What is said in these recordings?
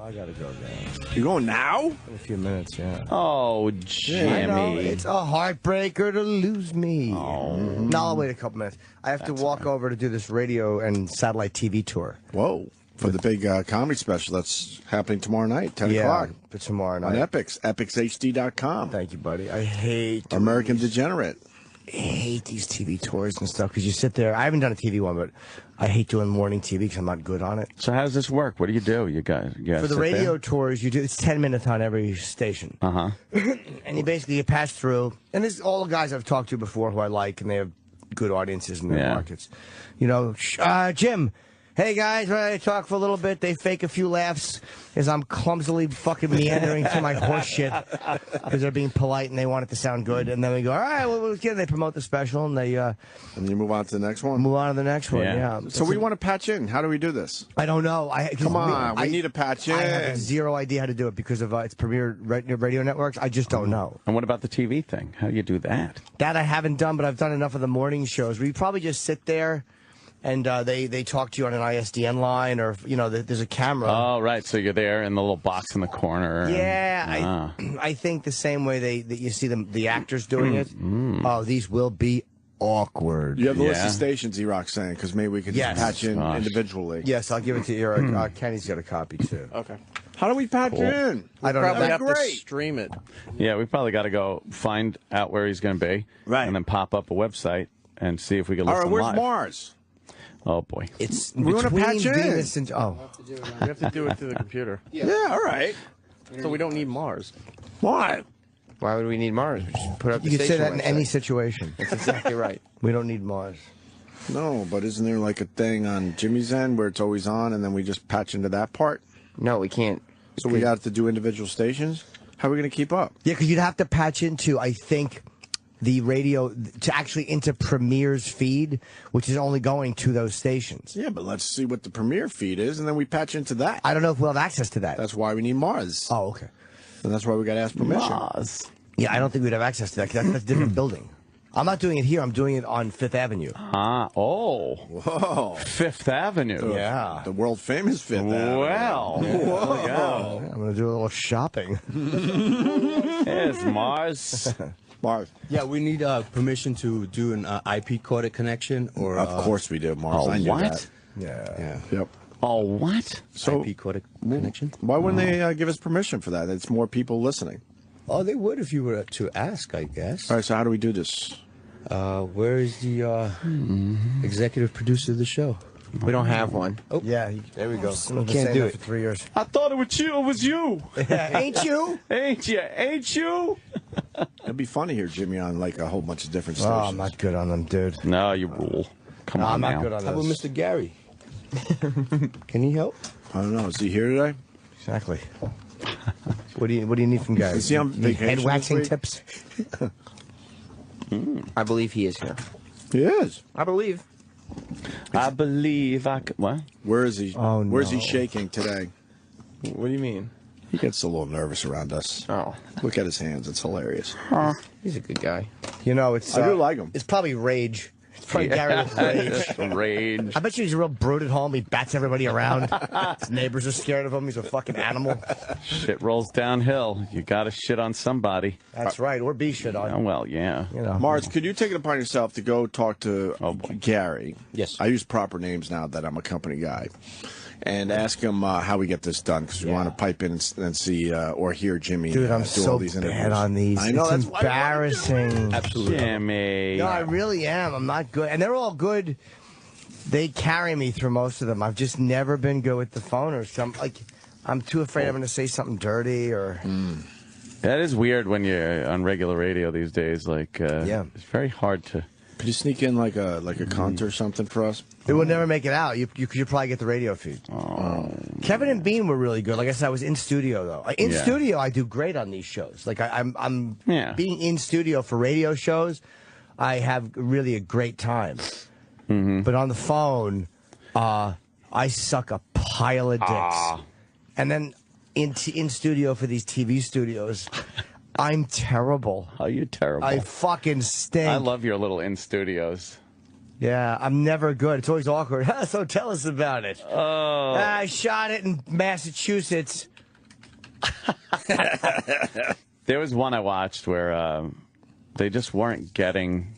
I gotta go now. You going now? In a few minutes, yeah. Oh, Jimmy. I know, it's a heartbreaker to lose me. Oh. No, I'll wait a couple minutes. I have to walk over to do this radio and satellite TV tour. Whoa. For the big comedy special that's happening tomorrow night, 10 o'clock. For tomorrow night. On Epics, epicshd.com. Thank you, buddy. I hate American Degenerate. I hate these TV tours and stuff because you sit there. I haven't done a TV one, but I hate doing morning TV because I'm not good on it. So how does this work? What do you do? You guys For the radio tours, you do it's 10 minutes on every station. And you basically pass through, and this is all the guys I've talked to before who I like, and they have good audiences in their markets. You know, Jim. Hey guys, I talk for a little bit. They fake a few laughs as I'm clumsily fucking meandering through my horse shit because they're being polite and they want it to sound good. And then we go, all right, well, they promote the special and they and you move on to the next one. Move on to the next one. Yeah. So we want to patch in. How do we do this? I don't know. Come on, we need to patch in. I have zero idea how to do it because of its premier radio networks. I just don't know. And what about the TV thing? How do you do that? That I haven't done, but I've done enough of the morning shows where you probably just sit there. And they talk to you on an ISDN line, or there's a camera. Oh, right. So you're there in the little box in the corner. Yeah, I think the same way that you see the actors doing it. Oh, these will be awkward. You have the list of stations, E-Rock's saying, because maybe we could just patch in individually. Yes, I'll give it to you. Kenny's got a copy too. Okay. How do we patch in? I don't know. Probably have to stream it. Yeah, we probably got to go find out where he's going to be, right, and then pop up a website and see if we can listen live. All right, where's live. Mars? Oh boy, it's we want to patch in. Venus and, we have to do it through the computer. Yeah, all right. So we don't need Mars. Why? Why would we need Mars? We just put up the you can say that in website. any situation. That's exactly right. We don't need Mars. No, but isn't there like a thing on Jimmy's end where it's always on, and then we just patch into that part? No, we can't. So we got to do individual stations. How are we going to keep up? Yeah, because you'd have to patch into, I think, the radio to actually into Premier's feed, which is only going to those stations. Yeah, but let's see what the Premiere feed is, and then we patch into that. I don't know if we'll have access to that. That's why we need Mars. Oh, okay. And that's why we got to ask permission. Mars. Yeah, I don't think we'd have access to that because that's a different building. I'm not doing it here. I'm doing it on Fifth Avenue. Whoa. Fifth Avenue. Yeah. The world famous Fifth Avenue. Well. Whoa. I'm going to do a little shopping. There's Mars. Mars. Yeah, we need permission to do an IP coded connection, or of course we do, Mars. Oh, I knew what? that. Yeah. Yep. Oh, what? So IP coded connection. why wouldn't they give us permission for that? It's more people listening. Oh, they would if you were to ask, I guess. All right, so how do we do this? Where is the executive producer of the show? We don't have one. Oh, Yeah, there we go. Can't do it for 3 years. I thought it was you. It was you. Ain't you? Ain't you? Ain't you? It'd be funny here, Jimmy, on like a whole bunch of different Oh, stations. I'm not good on them, dude. No, you rule. Come No, on I'm now. not good on how about those. Mr. Gary? Can he help? I don't know. Is he here today? Exactly. What do you need from guys? Is he on You need head vacation waxing this week? tips? I believe he is here. He is. I believe. I believe I could. What? Where is he? Oh, Where's he no. shaking today? What do you mean? He gets a little nervous around us. Oh, Look at his hands. It's hilarious. he's a good guy. You know, it's I do like him. It's probably rage. It's probably Gary with rage. Rage. I bet you he's a real brute at home. He bats everybody around. His neighbors are scared of him. He's a fucking animal. Shit rolls downhill. You got to shit on somebody. That's right. Or be shit on. Oh, well, yeah. You know. Mars, could you take it upon yourself to go talk to Gary? Yes. I use proper names now that I'm a company guy. And ask him how we get this done, because we want to pipe in and see or hear Jimmy Dude, I'm do so all these interviews. bad on these. I know, it's that's why I wanted to do it. embarrassing. Absolutely. Jimmy. No, I really am. I'm not good. And they're all good. They carry me through most of them. I've just never been good with the phone or something. Like, I'm too afraid I'm going to say something dirty or... That is weird when you're on regular radio these days. Like, it's very hard to... Could you sneak in like a cunt or something for us? It would never make it out. You could probably get the radio feed. Oh. Kevin and Bean were really good. Like I said, I was in studio though. In studio, I do great on these shows. Like I'm being in studio for radio shows. I have really a great time. But on the phone, I suck a pile of dicks. And then in studio for these TV studios, I'm terrible. Oh, you're terrible. I fucking stink. I love your little in-studios. Yeah, I'm never good. It's always awkward. So tell us about it. Oh. I shot it in Massachusetts. There was one I watched where they just weren't getting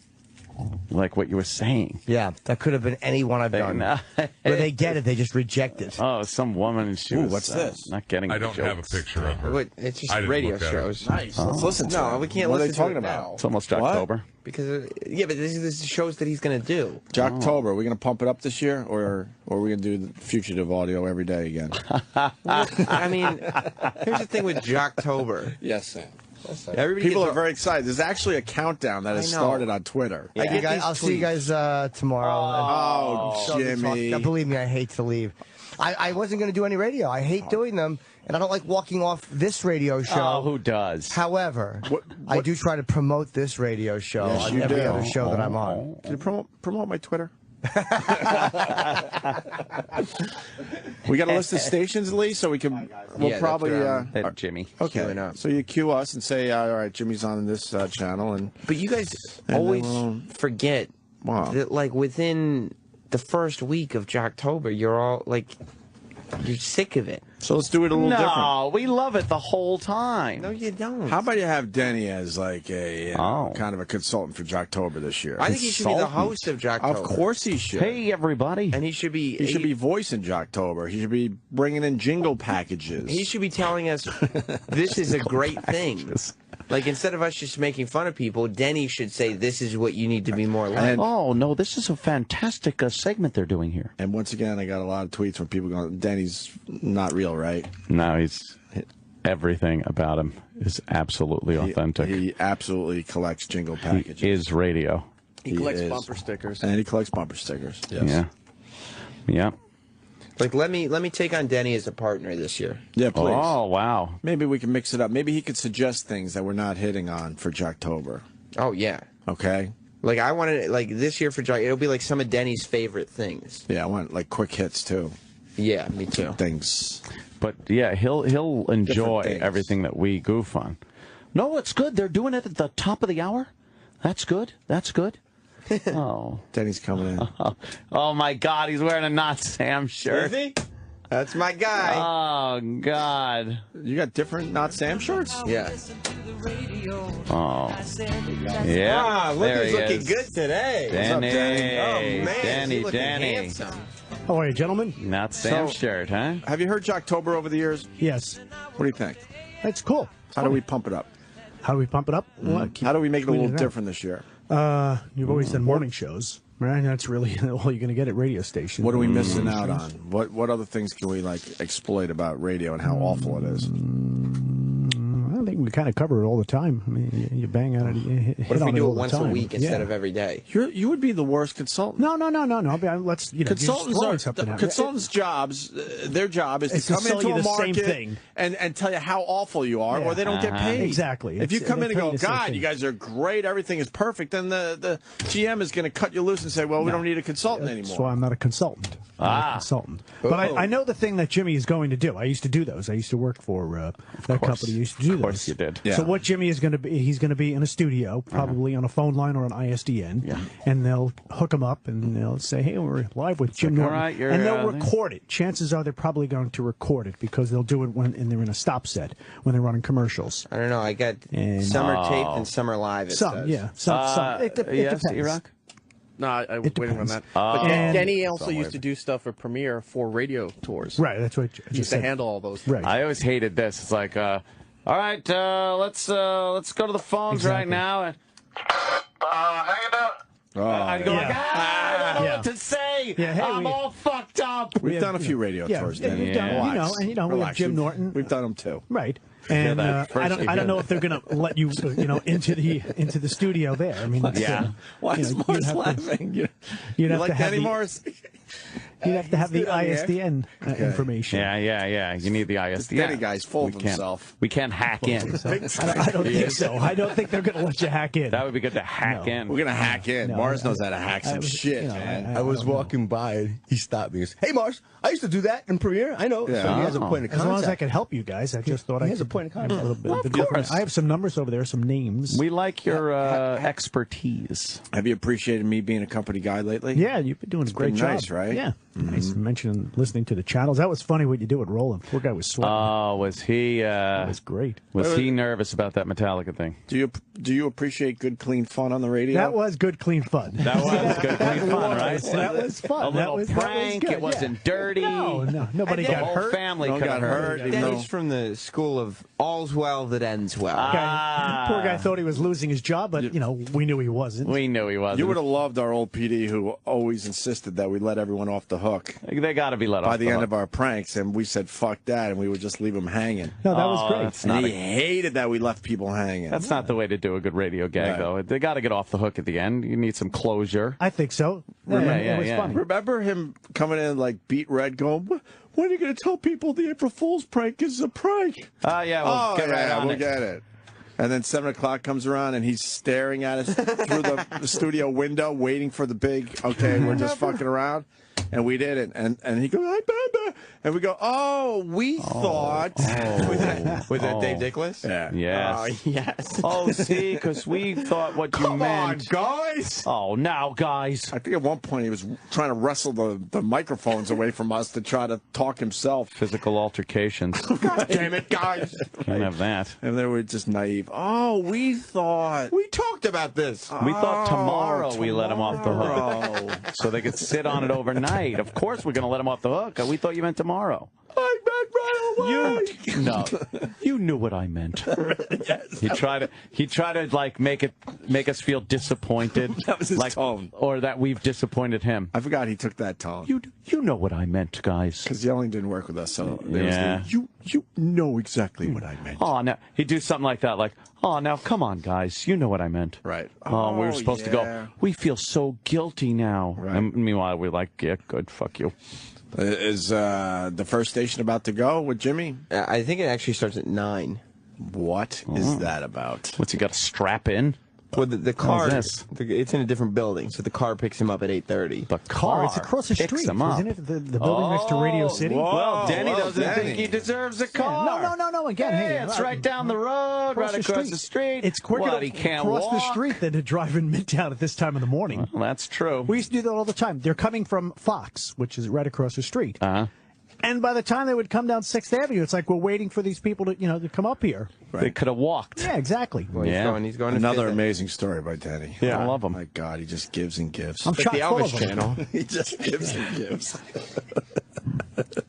like what you were saying. Yeah, that could have been any one I've done. Where they get it, they just reject it. Oh, some woman and she was what's this? not getting I the don't jokes. have a picture of her. It's just I didn't radio look at it. shows. Nice. Let's listen to No, it. we can't What are they listen to talking it about? now. It's almost What? October. Because yeah, but this is the shows that he's going to do. Jocktober. Are we going to pump it up this year, or are we going to do the fugitive audio every day again? I mean, here's the thing with Jocktober. Yes, Sam. Everybody People gets are very excited. There's actually a countdown that has I know. started on Twitter. I get these I'll see you guys tomorrow. Oh, So to talk- Jimmy. Now, believe me, I hate to leave. I wasn't going to do any radio. I hate doing them, and I don't like walking off this radio show. Oh, who does? However, I what- do try to promote this radio show Yes, on you every do. other show that I'm on. Can you promote my Twitter? We got a list of stations, Lee, so we can. We'll Yeah, probably. that's what Jimmy. Okay. queuing up. So you cue us and say, all right, Jimmy's on this channel, and But you guys And always then forget Wow. that, like, within the first week of Jocktober, you're all like, you're sick of it. so let's do it a little different. No, we love it the whole time. No, you don't. How about you have Denny as like a kind of a consultant for Jocktober this year? I think he should be the host of Jocktober. Of course he should. Hey, everybody. And he should be. He should be voicing Jocktober. He should be bringing in jingle packages. He should be telling us this is a great thing. Like, instead of us just making fun of people, Denny should say this is what you need to be more like. And- Oh, no, this is a fantastic segment they're doing here. And once again, I got a lot of tweets from people going, Denny's not real, right? No, everything about him is absolutely authentic. He absolutely collects jingle He packages. is radio. He collects is. bumper stickers. And he collects bumper stickers. Yes. Yeah. Yeah. Like, let me take on Denny as a partner this year. Yeah, please. Oh, wow. Maybe we can mix it up. Maybe he could suggest things that we're not hitting on for Jocktober. Oh, yeah. Okay? Like, I wanted, like, this year for Jock, it'll be like some of Denny's favorite things. Yeah, I want like quick hits too. Yeah, me too. Things. But, yeah, he'll enjoy things. everything that we goof on. No, it's good. They're doing it at the top of the hour. That's good. That's good. Oh. Denny's coming in. Oh, my God. He's wearing a Not Sam shirt. Is he? That's my guy. Oh, God. You got different Not Sam shirts? Yeah. Oh. Yeah. Ah, look, there he's he looking is. good today. Danny. Oh, man, Danny, he's looking Danny. handsome. How are you, gentlemen? Not Sam So- shirt, huh? Have you heard Jocktober over the years? Yes. What do you think? That's cool. How do we pump it up? How do we pump it up? Well, keep How do we make it a little cleaning up. different this year? You've always done morning shows, right? That's really all you're going to get at radio stations. What are we missing out on? What other things can we like exploit about radio and how awful it is? I think we kind of cover it all the time. I mean, you bang on it. You hit What if on we do all it the once a time. week instead Yeah. of every day? You would be the worst consultant. No. But let's you're just Consultants throwing are something out. consultants' jobs. Their job is It's to to come sell into you a the same market thing. and tell you how awful you are, Yeah. or they don't get paid. Exactly. If you It's- come they in and pay go, the same God, thing." you guys are great, everything is perfect, then the GM is going to cut you loose and say, well, we don't need a consultant That's anymore. why I'm not a consultant. I'm not a consultant. But I know the thing that Jimmy is going to do. I used to do those. I used to work for that company. Used to do those. Of course you did. Yeah. So what Jimmy is going to be, he's going to be in a studio, probably on a phone line or an ISDN, and they'll hook him up and they'll say, "Hey, we're live with Jim like, Norton," all right, you're, and they'll record it. Chances are they're probably going to record it because they'll do it when they're in a stop set when they're running commercials. I don't know. I got And- summer taped and summer live. It Some, says. yeah, some. It yes, depends. E-Rock? No, I was waiting on depends. that. But And- Denny also used to do stuff for Premiere for radio tours. Right, that's what I He just used to said. handle all those. Right. I always hated this. It's like, all right, let's go to the phones right Exactly. now. And How you doing? I'd go like, Yeah. I don't know Yeah. what to say. Yeah, hey, I'm all fucked up. We've done a few radio tours, yeah, Danny. we've done, Relax. we have Relax. Jim We've- Norton. We've done them too. Right. And that I first don't know if they're going to let you into the studio there. I mean, Yeah. Why is you'd Morris have to- laughing? you'd You have like to have Danny the, Morris? you'd have to have the good on the air. ISDN information. Yeah. You need the ISD. Danny guy's full of We can't- himself. We can't hack in. I don't think so. I don't think they're going to let you hack in. That would be good to hack No. in. We're gonna hack in. No, Morris knows how to hack some was- shit, you know, man. I was don't know. walking by and he stopped me and said, "Hey, Mars, I used to do that in Premiere. I know." Yeah. So he has a Oh. point of As contact. long as I could help you guys, I just thought He I has a could point of contact. a little bit. Of different. course. I have some numbers over there, some names. We like your expertise. Have you appreciated me being a company guy lately? Yeah, you've been doing a great been job. nice, right? Yeah. Nice mentioning listening to the channels. That was funny what you do at Roland. Poor guy was sweating. Oh, was he? That was great. Was he nervous about that Metallica thing? Do you appreciate good, clean fun on the radio? That was good, clean fun. That was good, clean fun, right? That was fun. A little prank. It wasn't dirty. No, nobody got hurt. The whole family got hurt. Denny's from the school of all's well that ends well. Poor guy thought he was losing his job, but we knew he wasn't. We knew he wasn't. You would have loved our old PD who always insisted that we let everyone off the hook. They got to be let off by the end hook. of our pranks, and we said fuck that, and we would just leave them hanging. No, that was great. And he hated that we left people hanging. That's not the way to do a good radio gag, though. They got to get off the hook at the end. You need some closure. I think so. It was funny. Remember him coming in like beat red, going, "When are you going to tell people the April Fool's prank is a prank?" Yeah, we'll get right on we'll get it. And then 7 o'clock comes around, and he's staring at us through the studio window, waiting for the big, okay, we're just fucking around. And we didn't. And he goes, "Hi, Baba." And we go, "Oh, we thought." Was that Dave Dickless? Yeah. Yes. Oh, yes. Oh, see, because we thought what you meant. Come on, guys. Oh, now, guys. I think at one point he was trying to wrestle the microphones away from us to try to talk himself. Physical altercations. God damn it, guys. Can't have that. And they were just naive. Oh, we thought. We talked about this. We thought tomorrow we let him off the hook. So they could sit on it overnight. Of course we're going to let him off the hook. We thought you meant tomorrow. I meant right away. No, you knew what I meant. Yes. He tried to like make us feel disappointed. That was his tone. Or that we've disappointed him. I forgot he took that tone. You know what I meant, guys. Because yelling didn't work with us. So yeah. You know exactly what I meant. Oh, now he'd do something like that, like, "Oh, now come on, guys, you know what I meant." Right. Oh, we were supposed to go. We feel so guilty now. Right. And meanwhile, we're like, "Yeah, good, fuck you." Is the first station about to go with Jimmy? I think it actually starts at 9. What is that about? What's he got to strap in? Well, the car, this? it's in a different building, so the car picks him up at 8:30. The car. It's across the picks street, him up. isn't it? The building next to Radio City. Well, Denny Whoa, doesn't Denny. think he deserves a car. No. Again, Hey, it's right down the road, right across the street. It's quicker What, to he can't cross the walk? street than to drive in Midtown at this time of the morning. Well, that's true. We used to do that all the time. They're coming from Fox, which is right across the street. Uh-huh. And by the time they would come down 6th Avenue, it's like we're waiting for these people to come up here. They could have walked. Yeah, exactly. Well, he's going to Another Fifth. amazing story by Denny. Yeah, I love him. My God, he just gives and gives. I'm Like chock the full Elvis of them. channel. He just gives and gives.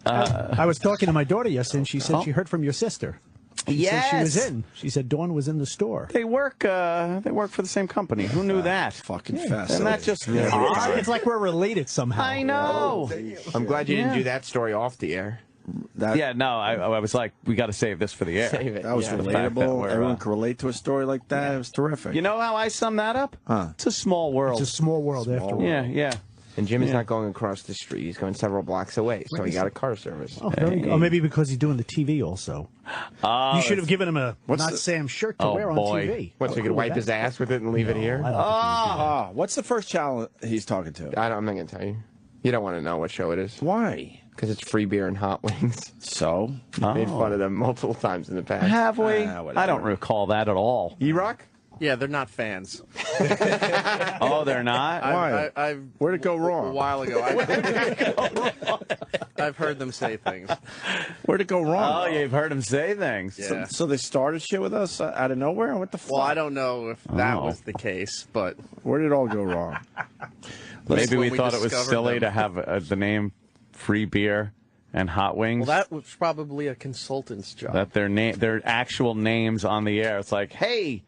I was talking to my daughter yesterday, and she said she heard from your sister. She said she was in. She said Dawn was in the store. They work for the same company. Who knew that? Fucking fast. And that just It's like we're related somehow. I know. I'm glad you didn't do that story off the air. I was like, we got to save this for the air. Save it. That was Yeah. The fact that relatable. we're, Everyone could relate to a story like that. It was terrific. You know how I sum that up? Huh. It's a small world. It's a small world after all. Yeah. And Jimmy's not going across the street. He's going several blocks away, so he got a car service. Oh, very good. Or maybe because he's doing the TV also. You should have given him a Not Sam shirt to wear on TV. What, so he could wipe his ass with it and leave it here? What's the first channel he's talking to? I'm not going to tell you. You don't want to know what show it is. Why? Because it's free beer and hot wings. So? Made fun of them multiple times in the past. Have we? whatever. I don't recall that at all. E-Rock? Yeah, they're not fans. Oh, they're not? Why? Where'd it go wrong? A while ago. I've heard them say things. Where'd it go wrong? Oh, you've heard him say things. Yeah. So they started shit with us out of nowhere? What the fuck? Well, I don't know if that was the case, but Where did it all go wrong? Maybe we when we thought it was discovered silly them. to have the name free beer and hot wings. that was probably a consultant's job. That their actual names on the air. It's like, hey,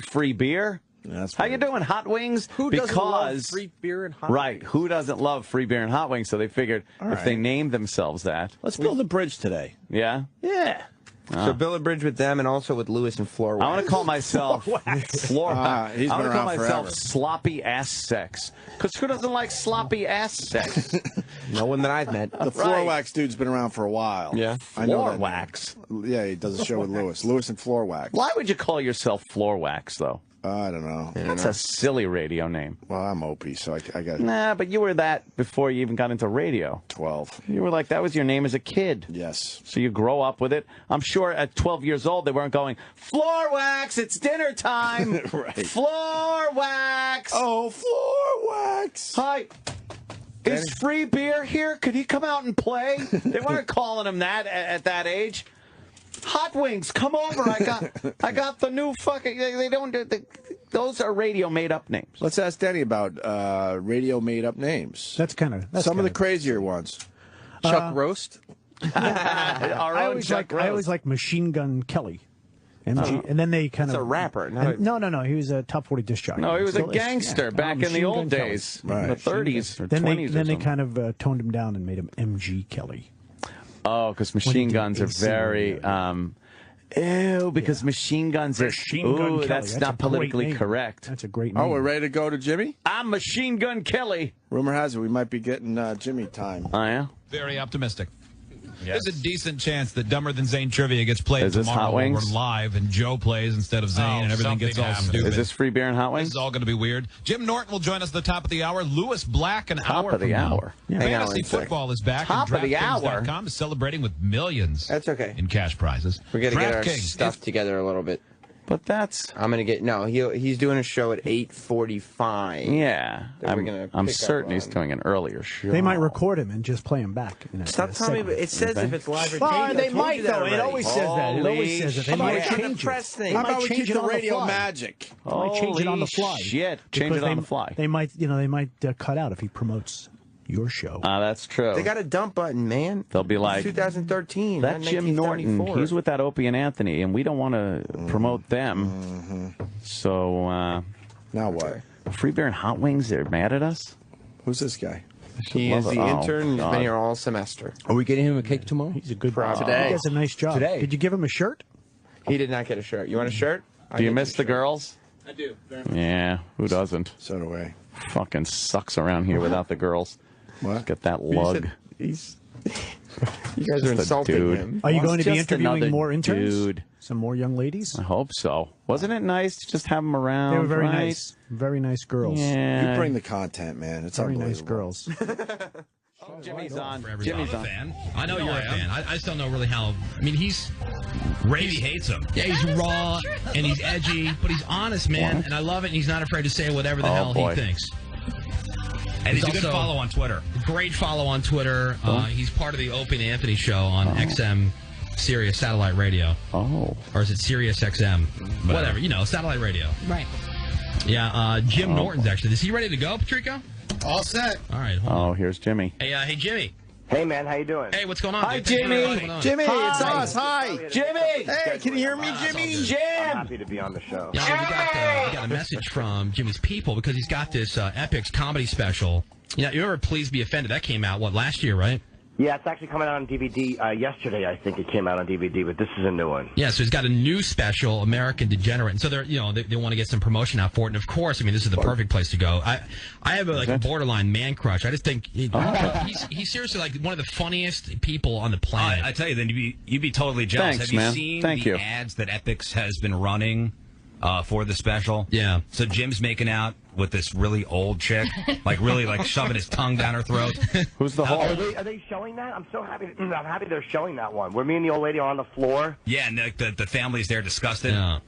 free beer. That's How you doing, hot wings? Who doesn't love free beer and hot Right. wings? Who doesn't love free beer and hot wings? So they figured if they named themselves that. Let's build a bridge today. Yeah? Yeah. So build a bridge with them and also with Lewis and Floor I want to call myself He's I been want to call around myself forever. sloppy ass sex. Because who doesn't like sloppy ass sex? No one that I've met. The floor wax dude's been around for a while. Yeah. I know Floor that. wax. Yeah, he does a show with Lewis. Lewis and Floor Wax. Why would you call yourself floor wax, though? I don't know. That's a silly radio name. Well, I'm Opie, so I got Nah, but you were that before you even got into radio. 12. You were like, that was your name as a kid. Yes. So you grow up with it. I'm sure at 12 years old, they weren't going, floor wax, it's dinner time. Right. Floor wax. Oh, Floor Wax. Hi. Is free beer here? Could he come out and play? They weren't calling him that at that age. Hot Wings, come over. I got the new fucking. They don't. Those are radio made up names. Let's ask Danny about radio made up names. That's kind of some of the crazier ones. Chuck Roast. I always like Machine Gun Kelly. MG, and then they kind of. It's a rapper. No. He was a top 40 disc jockey. No, he was a gangster back in the old days, in the 30s or 20s. Then they kind of toned him down and made him MG Kelly. Oh, because machine guns are very. Because machine guns are. Ooh, that's not politically correct. That's a great name. Oh, we're ready to go to Jimmy? I'm Machine Gun Kelly. Rumor has it we might be getting Jimmy time. Oh, yeah? Very optimistic. Yes. There's a decent chance that Dumber Than Zane Trivia gets played tomorrow when we're live and Joe plays instead of Zane and everything gets all stupid. Is this free beer and hot wings? This is all going to be weird. Jim Norton will join us at the top of the hour. Lewis Black an top hour of the from hour. Now. Yeah. Fantasy football is back. Top of the hour. DraftKings.com is celebrating with millions. That's okay. In cash prizes. We're going to get our stuff together a little bit. But that's... I'm going to get... No, he's doing a show at 8:45. Yeah. I'm certain he's doing an earlier show. They might record him and just play him back. Stop telling me. It says if it's live or changed. They might, though. It always says that. It always says that. They might change it. How about we keep the radio magic? They might change it on the fly. Shit. Change it on the fly. They might, cut out if he promotes your show. That's true. They got a dump button, man. They'll be like, 2013. That Jim Norton, he's with that Opie and Anthony, and we don't want to promote them. So, now what? Free beer and hot wings, they're mad at us? Who's this guy? He is the intern. He's been here all semester. Are we getting him a cake tomorrow? He's a good today. He does a nice job. Today. Did you give him a shirt? He did not get a shirt. You want a shirt? Do you miss the girls? I do. Very much. Yeah, who doesn't? So do I. Fucking sucks around here without the girls. What? Get that lug. You guys are insulting him. Are you going to be Just interviewing more another interns? dude. Some more young ladies? I hope so. Wasn't it nice to just have them around? They were very right? nice. Very nice girls. Yeah. You bring the content, man. It's Very nice unbelievable. girls. Jimmy's on. Jimmy's on. a fan. I know you're a fan. I just don't know really how. I mean, he's. Ravy hates him. Yeah, he's raw and he's edgy, but he's honest, man. And I love it. And he's not afraid to say whatever the hell he thinks. And he's a good follow on Twitter. Great follow on Twitter. He's part of the Opie and Anthony show on XM Sirius Satellite Radio. Oh. Or is it Sirius XM? Whatever. Satellite radio. Right. Yeah, Jim Norton's actually. Is he ready to go, Patrico? All set. All right. Hold on. Here's Jimmy. Hey, Jimmy. Hey, man, how you doing? Hey, what's going on? Hi, dude? Jimmy. Jimmy, it's us. Hi. Jimmy. Hey, can you hear me, Jimmy? Jim. I'm happy to be on the show. Yeah, we got a message from Jimmy's people because he's got this Epics comedy special. You remember Please Be Offended? That came out, last year, right? Yeah, it's actually coming out on DVD yesterday. I think it came out on DVD, but this is a new one. Yeah, so he's got a new special, American Degenerate, and so they're they want to get some promotion out for it. And of course, this is the perfect place to go. I have a borderline man crush. I just think he's seriously like one of the funniest people on the planet. I tell you, then you'd be totally jealous. Thanks, Have you man. seen Thank the you. ads that Epics has been running for the special? Yeah. So Jim's making out with this really old chick, really shoving his tongue down her throat. Who's the whole? Are they showing that? I'm so happy. I'm happy they're showing that one. Where me and the old lady are on the floor. Yeah, and the family's there disgusted. Yeah.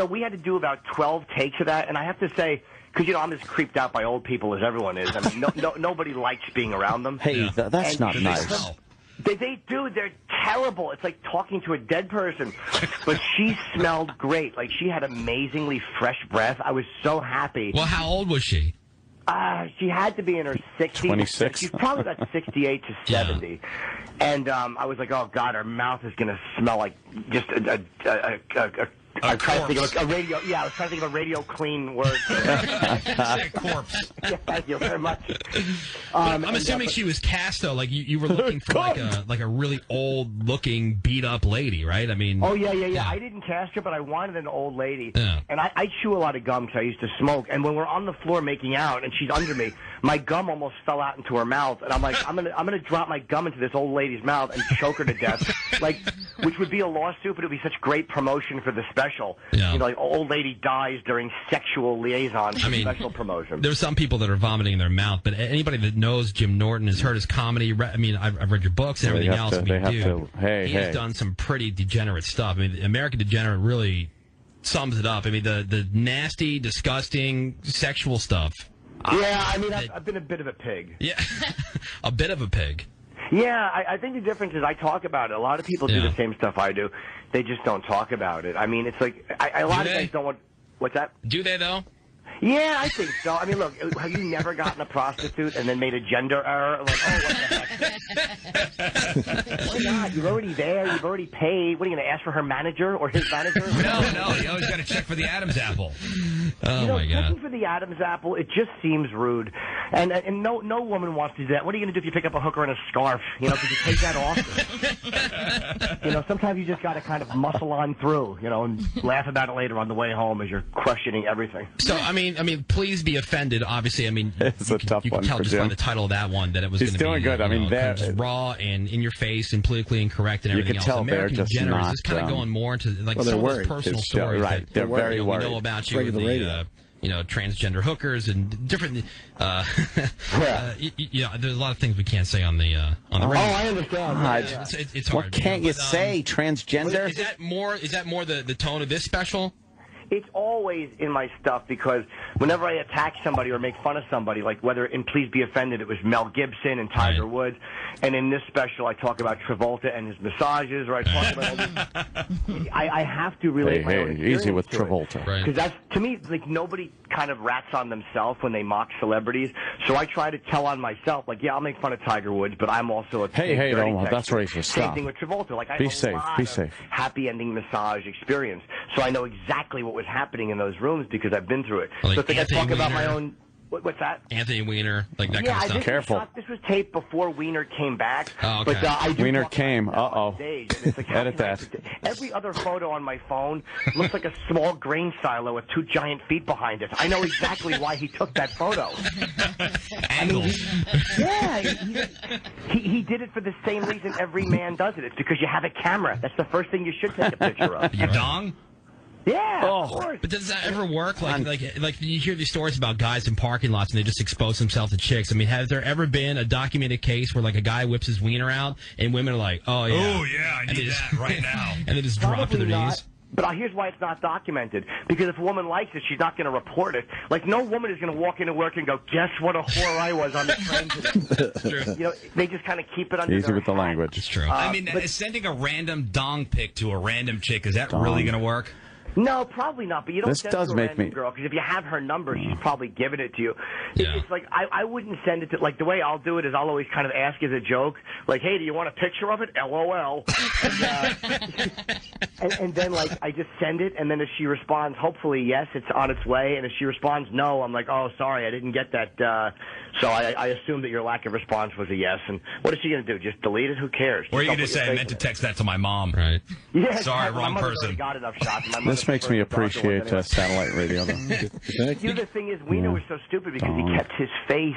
We had to do about 12 takes of that, and I have to say, because I'm as creeped out by old people as everyone is. I mean, nobody likes being around them. Hey, that's not nice. They do. They're terrible. It's like talking to a dead person. But she smelled great. Like, she had amazingly fresh breath. I was so happy. Well, how old was she? She had to be in her 60s. 26. She's probably about 68 to 70. Yeah. And I was like, oh, God, her mouth is going to smell like just I was trying to think of a radio. Yeah, I was trying to think of a radio clean word. Corpse. Yeah, thank you very much. I'm assuming she was cast though. Like you were looking for like a really old looking beat up lady, right? I mean. Oh yeah. I didn't cast her, but I wanted an old lady. Yeah. And I chew a lot of gum because I used to smoke. And when we're on the floor making out, and she's under me, my gum almost fell out into her mouth. And I'm like, I'm gonna drop my gum into this old lady's mouth and choke her to death. Which would be a lawsuit, but it would be such great promotion for the special. Yeah. Like old lady dies during sexual liaison for special promotion. There's some people that are vomiting in their mouth, but anybody that knows Jim Norton has heard his comedy. I've read your books and everything else. He has done some pretty degenerate stuff. American Degenerate really sums it up. The nasty, disgusting, sexual stuff. Yeah, I mean, I've been a bit of a pig. Yeah, a bit of a pig. Yeah, I think the difference is I talk about it. A lot of people do the same stuff I do. They just don't talk about it. I mean, it's like a lot of guys don't want. What's that? Do they though? Yeah, I think so. I mean, look, have you never gotten a prostitute and then made a gender error? Like, oh, what the heck? Why not? You're already there. You've already paid. What, are you going to ask for her manager or his manager? No, you always got to check for the Adam's apple. Oh, my God. Checking for the Adam's apple, it just seems rude. And no woman wants to do that. What are you going to do if you pick up a hooker in a scarf? You know, could you take that off? You know, sometimes you just got to kind of muscle on through, you know, and laugh about it later on the way home as you're questioning everything. So, I mean, please be offended. Obviously, I mean, it's a tough one. You can tell just by the title of that one that it was going to be doing good. I mean, kind of raw and in your face and politically incorrect and everything else. You can tell American they're just Generous not. is kind of going more into like some of those personal stories. Right, that, they're very worried. We know about you with the transgender hookers and different. There's a lot of things we can't say on the radio. Oh, I understand. It's hard. What can't you say? Transgender? Is that more the tone of this special? It's always in my stuff because whenever I attack somebody or make fun of somebody, like whether in Please Be Offended it was Mel Gibson and Tiger Woods, and in this special I talk about Travolta and his massages, or I talk about all this. I have to relate my own experience easy with to Travolta. Right. Because that's, to me, like nobody kind of rats on themselves when they mock celebrities. So I try to tell on myself, like, yeah, I'll make fun of Tiger Woods, but I'm also a hey, that's racist. Same thing with Travolta. Like, I be have safe. a lot Be of safe. happy ending massage experience, so I know exactly what was happening in those rooms because I've been through it. Like so it's like Anthony I talk about Weiner. my own. What's that? Anthony Weiner, like that kind of stuff. Careful. This was taped before Weiner came back. Oh, okay. But I do Weiner talk came. about it on stage, and it's like, Edit that. Every other photo on my phone looks like a small grain silo with two giant feet behind it. I know exactly why he took that photo. Angles. He did it for the same reason every man does it. It's because you have a camera. That's the first thing you should take a picture of. Your dong? Yeah, of course. But does that ever work? Like you hear these stories about guys in parking lots and they just expose themselves to chicks. I mean, has there ever been a documented case where like a guy whips his wiener out and women are like, oh yeah, I need that right now, and they just drop to their knees? But here's why it's not documented. Because if a woman likes it, she's not going to report it. Like, no woman is going to walk into work and go, guess what a whore I was on the train today. It's true. You know, they just kind of keep it under Easy their with the hat. language. It's true. I mean, sending a random dong pic to a random chick, is that really going to work? No, probably not. But you don't This send does it to a make random me- girl, because if you have her number, she's probably giving it to you. Yeah. It's like, I wouldn't send it to, like, the way I'll do it is I'll always kind of ask as a joke, like, hey, do you want a picture of it? LOL. And then, like, I just send it, and then if she responds, hopefully, yes, it's on its way, and if she responds no, I'm like, oh, sorry, I didn't get that, so I assume that your lack of response was a yes, and what is she going to do? Just delete it? Who cares? Or are you Just going to don't put say, your I meant to face in it. text that to my mom? Right. Yeah, Sorry, my wrong mother's person. already got enough shots. This makes me appreciate satellite radio, though. You know, the thing is, Weiner was so stupid because he kept his face.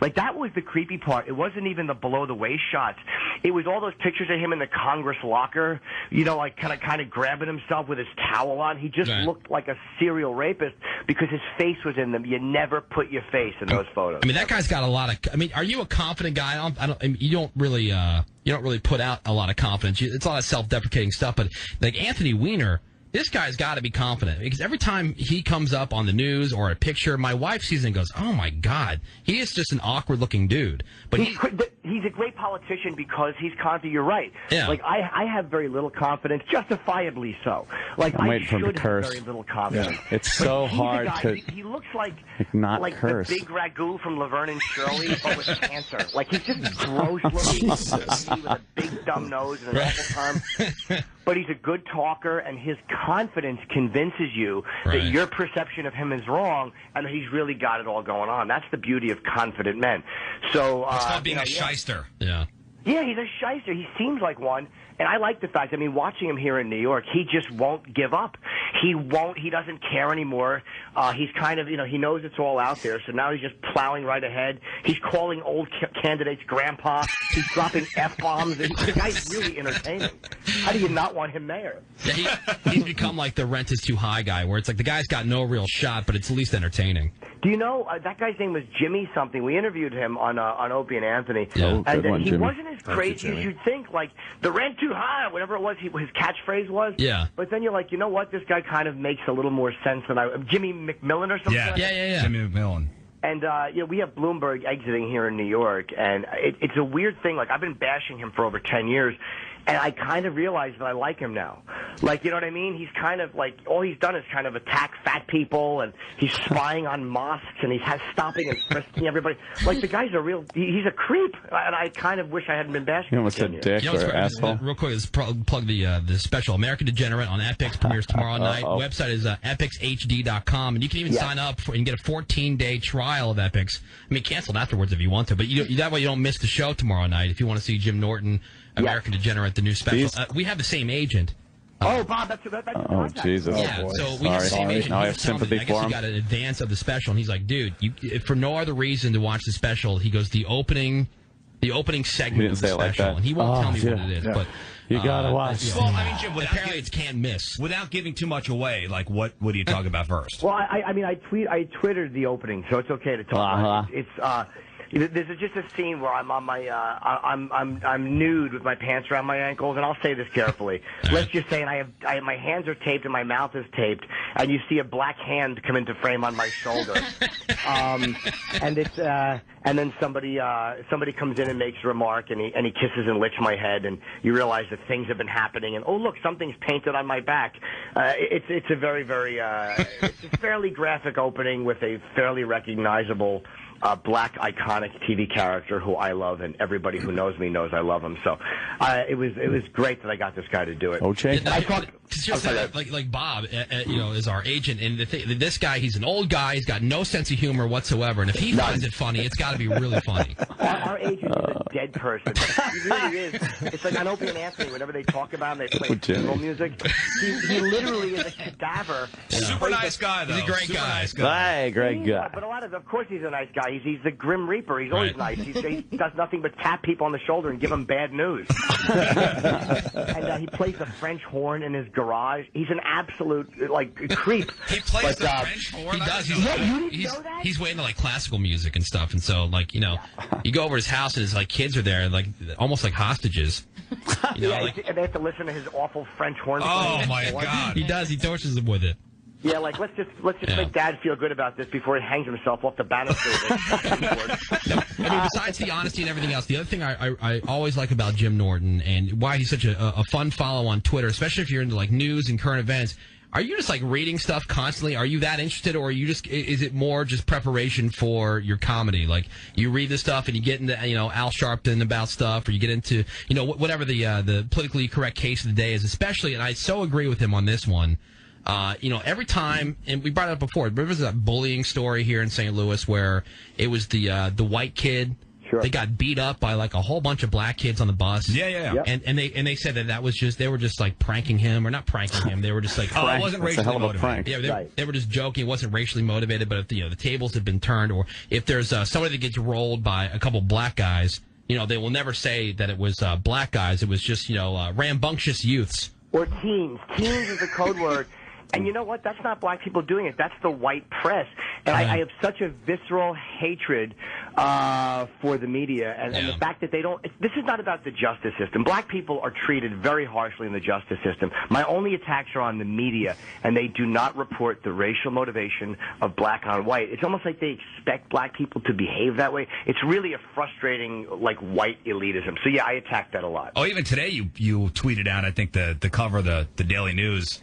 Like, that was the creepy part. It wasn't even the below-the-waist shots. It was all those pictures of him in the Congress locker, you know, like kind of grabbing himself with his towel on. He just looked like a serial rapist because his face was in them. You never put your face in those photos. I mean, that guy's got a lot of. I mean, are you a confident guy? You don't really put out a lot of confidence. It's a lot of self-deprecating stuff. But like Anthony Weiner, this guy's got to be confident because every time he comes up on the news or a picture, my wife sees it and goes, "Oh my God, he is just an awkward-looking dude." But he's a great politician because he's confident. You're right. Yeah. Like I have very little confidence, justifiably so. Like I'm I waiting for him to should have curse. very little confidence. Yeah. It's But so he's hard a guy, to He looks like not like curse. the big ragu from Laverne and Shirley, but with cancer. Like he's just gross looking with a big dumb nose and an awful term. But he's a good talker, and his confidence convinces you that your perception of him is wrong, and that he's really got it all going on. That's the beauty of confident men. So It's called being a shyster. Yeah. Yeah, he's a shyster. He seems like one. And I like the fact, I mean, watching him here in New York, he just won't give up. He doesn't care anymore. He's kind of, he knows it's all out there, so now he's just plowing right ahead. He's calling old candidates grandpa. He's dropping F-bombs. The guy's really entertaining. How do you not want him mayor? Yeah, he's become like the rent is too high guy, where it's like the guy's got no real shot, but it's at least entertaining. Do you know, that guy's name was Jimmy something. We interviewed him on Opie and Anthony. Yeah. And good one, he Jimmy. wasn't as crazy as you'd think. Like, the rent too high, whatever it was, his catchphrase was. Yeah. But then you're like, you know what? This guy kind of makes a little more sense than Jimmy McMillan or something like that? Yeah. Jimmy McMillan. And, we have Bloomberg exiting here in New York, and it's a weird thing. Like, I've been bashing him for over 10 years, and I kind of realized that I like him now. Like, you know what I mean? He's kind of like, all he's done is kind of attack fat people, and he's spying on mosques, and he's stopping and frisking everybody. Like, the guy's he's a creep, and I kind of wish I hadn't been bashing him. You almost said dick or asshole. Real quick, let's plug the special American Degenerate on Epix, premieres tomorrow night. Website is epixhd.com, and you can even sign up and get a 14-day trial of Epix. I mean, cancel afterwards if you want to, but that way you don't miss the show tomorrow night if you want to see Jim Norton, American Degenerate, the new special. We have the same agent. Bob, that's oh, Jesus. Yeah, boy. so we have the same agent. Now I have sympathy for him. He got an advance of the special, and he's like, dude, for no other reason to watch the special, he goes, the opening segment of the special, and he won't tell me what it is, but you gotta watch. Well, I mean, Jim, apparently it's can't miss. Without giving too much away, like what do you talk about first? Well, I twittered the opening, so it's okay to talk about it. There's just a scene where I'm on my I'm nude with my pants around my ankles, and I'll say this carefully. Let's just say, and I have my hands are taped and my mouth is taped, and you see a black hand come into frame on my shoulder, and it's and then somebody comes in and makes a remark, and he kisses and licks my head, and you realize that things have been happening, and oh look, something's painted on my back. It's a very it's a fairly graphic opening with a fairly recognizable black iconic TV character who I love, and everybody who knows me knows I love him. So it was great that I got this guy to do it. Like Bob, is our agent, and this guy, he's an old guy. He's got no sense of humor whatsoever, and if he finds it funny, it's got to be really funny. Our agent is a dead person. He really is. It's like on Opie and Anthony. Whenever they talk about him, they play funeral music. He literally is a cadaver. Super nice guy, though. He's a great guy. Nice guy. Hey, great guy. But of course, he's a nice guy. He's the Grim Reaper. He's always nice. He does nothing but tap people on the shoulder and give them bad news. And he plays the French horn in his garage. He's an absolute creep. He plays the French horn. He does. He's way into classical music and stuff, and so you go over his house and his kids are there, almost like hostages. And they have to listen to his awful French horn. Oh my God! He does. He tortures them with it. Yeah, let's just make Dad feel good about this before he hangs himself off the banister. Besides the honesty and everything else, the other thing I always like about Jim Norton and why he's such a fun follow on Twitter, especially if you're into news and current events. Are you just reading stuff constantly? Are you that interested, or are you is it more just preparation for your comedy? You read the stuff and you get into Al Sharpton about stuff, or you get into whatever the politically correct case of the day is. Especially, and I so agree with him on this one. Every time, and we brought it up before, there was that bullying story here in St. Louis where it was the white kid. Sure. They got beat up by a whole bunch of black kids on the bus. Yeah. Yep. And they said that was just, they were just pranking him, or not pranking him. They were just it wasn't racially motivated. Yeah, they were just joking. It wasn't racially motivated, but if the tables have been turned, or if there's somebody that gets rolled by a couple black guys, they will never say that it was black guys. It was just rambunctious youths. Or teens. Teens is a code word. And you know what? That's not black people doing it. That's the white press. And I have such a visceral hatred for the media and the fact that they don't. This is not about the justice system. Black people are treated very harshly in the justice system. My only attacks are on the media, and they do not report the racial motivation of black on white. It's almost like they expect black people to behave that way. It's really a frustrating, white elitism. So, yeah, I attack that a lot. Oh, even today you tweeted out, I think, the cover of the Daily News.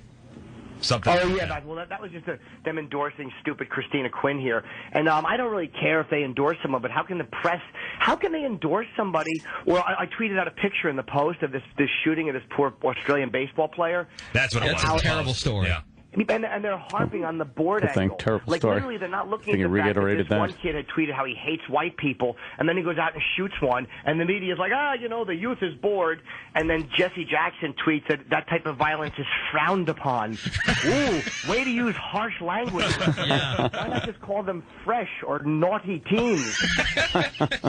Something that was just them endorsing stupid Christina Quinn here. And I don't really care if they endorse someone, but how can the press, how can they endorse somebody? Well, I tweeted out a picture in the Post of this shooting of this poor Australian baseball player. That's what it was. That's a terrible story. Yeah. And they're harping on the board angle. Terrible story. Literally, they're not looking at the fact that this one kid had tweeted how he hates white people, and then he goes out and shoots one, and the media's like, the youth is bored. And then Jesse Jackson tweets that type of violence is frowned upon. Ooh, way to use harsh language. Yeah. Why not just call them fresh or naughty teens?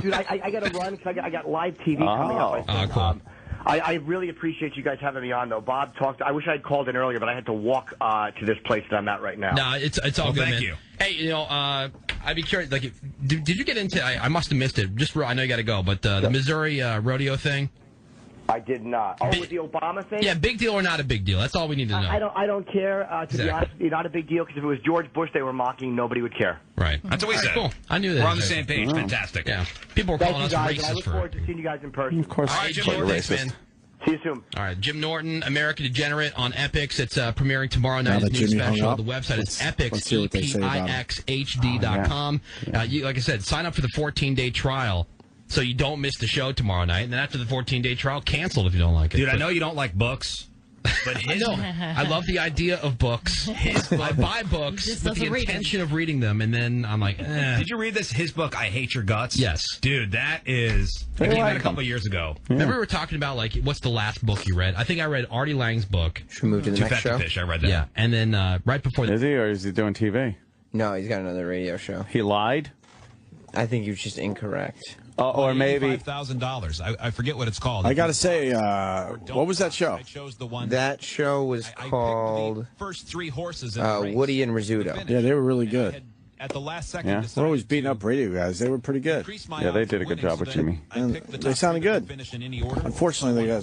Dude, I got to run because I got live TV coming up. Cool. I really appreciate you guys having me on, though. Bob talked. I wish I had called in earlier, but I had to walk to this place that I'm at right now. No, it's all good, thank man. you. Hey, I'd be curious. Did you get into? I must have missed it. I know you got to go, but the Missouri rodeo thing. I did not. Oh, with the Obama thing? Yeah, big deal or not a big deal? That's all we need to know. I don't care. To be honest, not a big deal, because if it was George Bush they were mocking, nobody would care. Right. That's what we said. Cool. I knew that. We're on the same page. Fantastic. Yeah. People were calling us racist. I look forward to seeing you guys in person. Of course. All right, Jim Norton, thanks, man. See you soon. All right, Jim Norton, American Degenerate on Epix. It's premiering tomorrow night. His new special. The website is Epix, EPIXHD.com. Like I said, sign up for the 14-day trial so you don't miss the show tomorrow night. And then after the 14-day trial, cancel if you don't like it. Dude, I know you don't like books. But I know. I love the idea of books. I buy books with the intention of reading them, and then I'm like, eh. Did you read this? His book, I Hate Your Guts? Yes. Dude, that is... I came out a couple years ago. Remember we were talking about, like, what's the last book you read? I think I read Artie Lang's book. Should we move to the next show? Fish, I read that. Yeah, and then right before... Is he, or is he doing TV? No, he's got another radio show. He lied? I think he was just incorrect. Or maybe $5,000. I forget what it's called. I got to say, what was that show? I chose the one. That show was called first 3 horses in the race. Woody and Rizzuto. Yeah, they were really good. At the last second, yeah. We're always beating up radio guys. They were pretty good. Yeah, they did a good job with Jimmy. And they sounded good. Unfortunately, they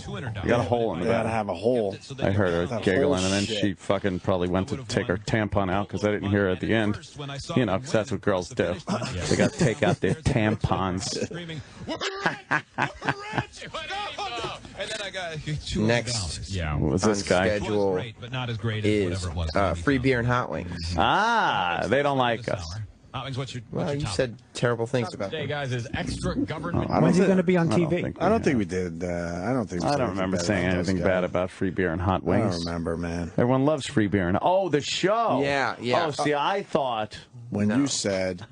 got a hole in the back. They got to have a hole. I heard her giggling, and then she fucking probably went to take her tampon out because I didn't hear her at the end. You know, because that's what girls do. They got to take out their tampons. And then I got next. Yeah, what's this guy? Schedule but not as great as whatever it was. Free beer and hot wings. Ah, they don't like us. Hot wings. What's your you said terrible things about today, guys. Is extra government. When's he going to be on TV? I don't think we did. I don't think. I don't remember saying anything bad about free beer and hot wings. I don't remember, man. Everyone loves free beer and the show. Yeah. Oh, see, I thought when you said,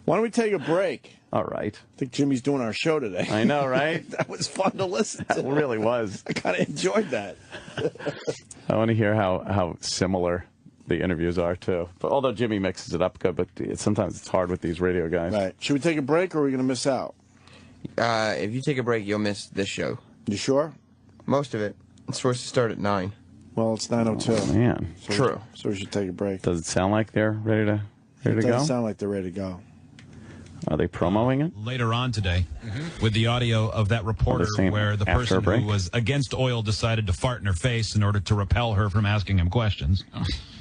"Why don't we take a break?" All right. I think Jimmy's doing our show today. I know, right? That was fun to listen to. It really was. I kind of enjoyed that. I want to hear how similar the interviews are, too. But although Jimmy mixes it up good, but sometimes it's hard with these radio guys. Right. Should we take a break, or are we going to miss out? If you take a break, you'll miss this show. You sure? Most of it. It's supposed to start at 9. Well, it's 9:02. Oh, man. So True. So we should take a break. Does it sound like they're ready to go? It doesn't sound like they're ready to go. Are they promoting it? Later on today, with the audio of that reporter where the person who was against oil decided to fart in her face in order to repel her from asking him questions.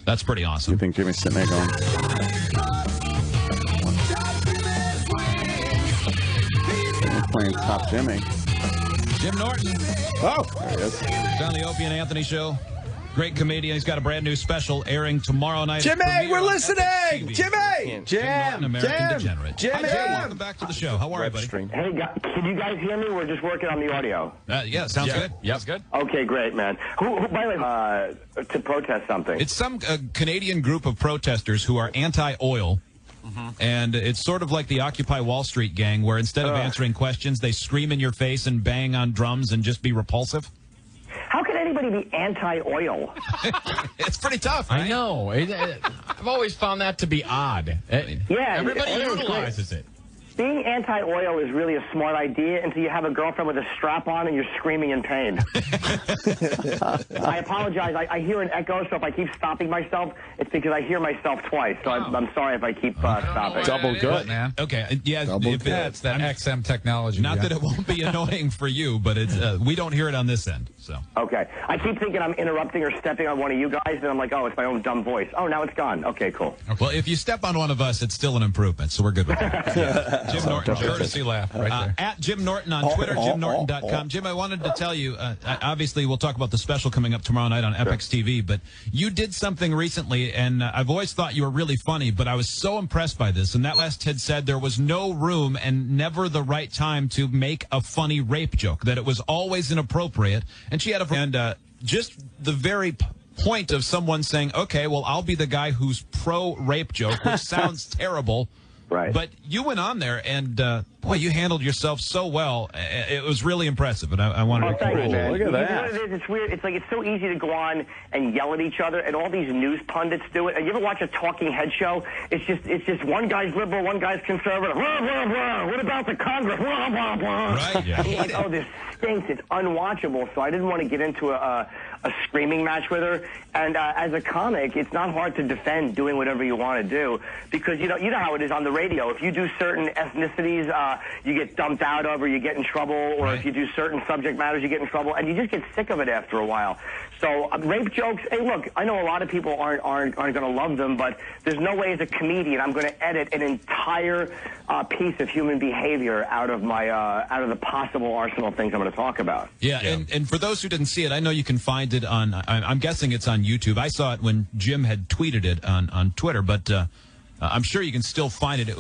That's pretty awesome. You think Jimmy's sitting there going... We're playing Top Jimmy. Jim Norton. Oh, there he is. He's on the Opie and Anthony show. Great comedian. He's got a brand new special airing tomorrow night. Jimmy, we're listening. Jimmy, Jim, Degenerate. Jimmy. Welcome back to the show. How are you, buddy? Hey, can you guys hear me? We're just working on the audio. Yeah, sounds good. Yeah, good. Okay, great, man. Who by the way, to protest something? It's some Canadian group of protesters who are anti-oil. And it's sort of like the Occupy Wall Street gang, where instead of answering questions, they scream in your face and bang on drums and just be repulsive. How can anybody be anti-oil? It's pretty tough, right? I know. I've always found that to be odd. Everybody utilizes it. Being anti-oil is really a smart idea until you have a girlfriend with a strap on and you're screaming in pain. I apologize. I hear an echo, so if I keep stopping myself, it's because I hear myself twice. So I'm sorry if I keep stopping. Double good, man. Okay, yeah, That's that XM technology. Not that it won't be annoying for you, but it's we don't hear it on this end. So okay, I keep thinking I'm interrupting or stepping on one of you guys, and I'm like, oh, it's my own dumb voice. Oh, now it's gone. Okay, cool. Well, if you step on one of us, it's still an improvement, so we're good with that. Jim Norton, courtesy laugh right there. At Jim Norton on Twitter, JimNorton.com. Jim, I wanted to tell you, obviously we'll talk about the special coming up tomorrow night on Epix TV, but you did something recently, and I've always thought you were really funny, but I was so impressed by this, and that West had said there was no room and never the right time to make a funny rape joke, that it was always inappropriate, and she had just the very point of someone saying, okay, well, I'll be the guy who's pro-rape joke, which sounds terrible. Right. But you went on there, and boy, you handled yourself so well. It was really impressive, and I wanted to thank you, man. Look at that. You know what it is? It's weird. It's like it's so easy to go on and yell at each other, and all these news pundits do it. You ever watch a talking head show? It's just one guy's liberal, one guy's conservative. Blah, blah, blah. What about the Congress? Blah, blah, blah. Right. Yeah. I'm like, oh, this stinks. It's unwatchable. So I didn't want to get into a screaming match with her. And as a comic, it's not hard to defend doing whatever you want to do because you know how it is on the radio. If you do certain ethnicities you get dumped out of, or you get in trouble, or if you do certain subject matters, you get in trouble, and you just get sick of it after a while. So rape jokes, hey, look, I know a lot of people aren't going to love them, but there's no way as a comedian I'm going to edit an entire piece of human behavior out of the possible arsenal of things I'm going to talk about. Yeah, and for those who didn't see it, I know you can find it on, I'm guessing it's on YouTube. I saw it when Jim had tweeted it on Twitter, but I'm sure you can still find it.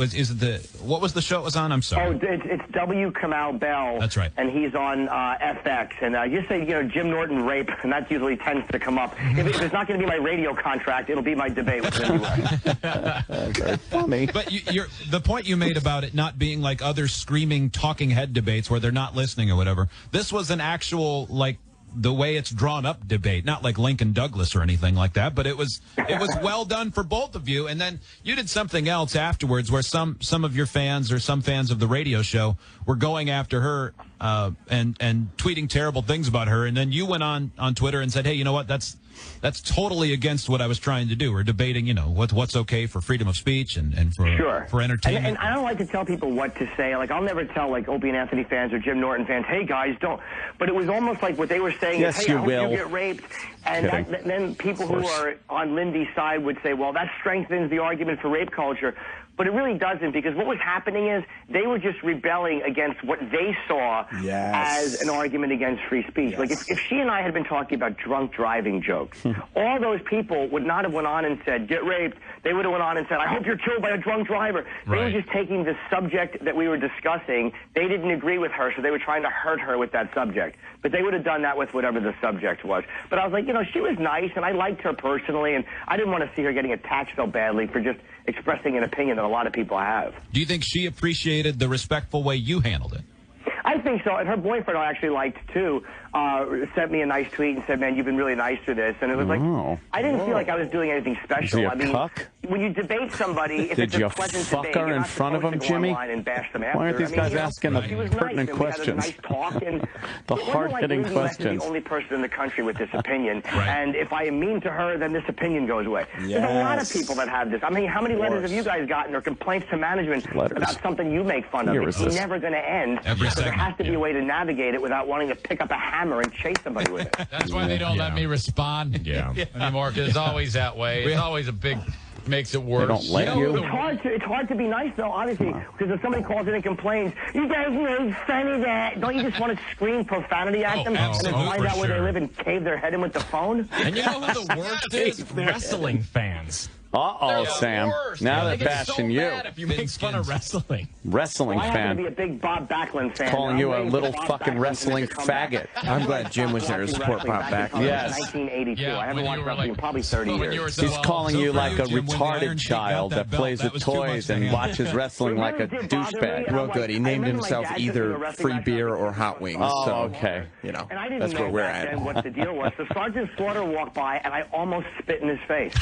What was the show it was on? I'm sorry. Oh, it's W. Kamau Bell. That's right. And he's on FX. And just say, Jim Norton rape, and that usually tends to come up. If it's not going to be my radio contract, it'll be my debate with him anyway. Very funny. But the point you made about it not being like other screaming talking head debates where they're not listening or whatever, this was an actual, like, the way it's drawn up debate, not like Lincoln Douglas or anything like that, but it was well done for both of you. And then you did something else afterwards where some of your fans or some fans of the radio show were going after her and tweeting terrible things about her, and then you went on Twitter and said, hey, you know what, that's totally against what I was trying to do. We're debating, what's okay for freedom of speech and for entertainment. And I don't like to tell people what to say. Like, I'll never tell, like, Opie and Anthony fans or Jim Norton fans, hey, guys, don't. But it was almost like what they were saying is, hey, I hope you get raped. And then people who are on Lindy's side would say, well, that strengthens the argument for rape culture. But it really doesn't, because what was happening is they were just rebelling against what they saw as an argument against free speech. Yes. Like, if she and I had been talking about drunk driving jokes, all those people would not have went on and said, get raped. They would have went on and said, I hope you're killed by a drunk driver. They were just taking the subject that we were discussing. They didn't agree with her, so they were trying to hurt her with that subject. But they would have done that with whatever the subject was. But I was like, she was nice, and I liked her personally, and I didn't want to see her getting attacked so badly for just expressing an opinion that a lot of people have. Do you think she appreciated the respectful way you handled it? I think so, and her boyfriend I actually liked too. Sent me a nice tweet and said, man, you've been really nice to this. And it was like, I didn't feel like I was doing anything special. Is he a cuck? When you debate somebody, if it's a pleasant debate, her in front of him, Jimmy? And bash them after. Why aren't these guys asking the pertinent questions? Nice talk, and the hard-hitting questions. I'm the only person in the country with this opinion, and if I am mean to her, then this opinion goes away. There's a lot of people that have this. I mean, how many letters have you guys gotten or complaints to management about something you make fun of? It's never going to end. So there has to be a way to navigate it without wanting to pick up a hammer and chase somebody with it. That's why they don't let me respond anymore, because it's always that way. It's always a big... makes it worse. They don't let you? It's hard to be nice, though, honestly, because if somebody calls in and complains, you guys made fun of that. Don't you just want to scream profanity at them and then find out where they live and cave their head in with the phone? And you know who the worst is? Wrestling fans. Uh-oh, Sam. Now they're bashing you. If you make fun of wrestling. Wrestling fan. I happen to be a big Bob Backlund fan. Calling you a little fucking wrestling faggot. I'm glad Jim was there to support Bob Backlund. Yes. 1982. I haven't watched wrestling in probably 30 years. He's calling you like a retarded child that plays with toys and watches wrestling like a douchebag. Real good. He named himself either free beer or hot wings. Oh, okay. And I didn't know back then what the deal was. So Sergeant Slaughter walked by, and I almost spit in his face.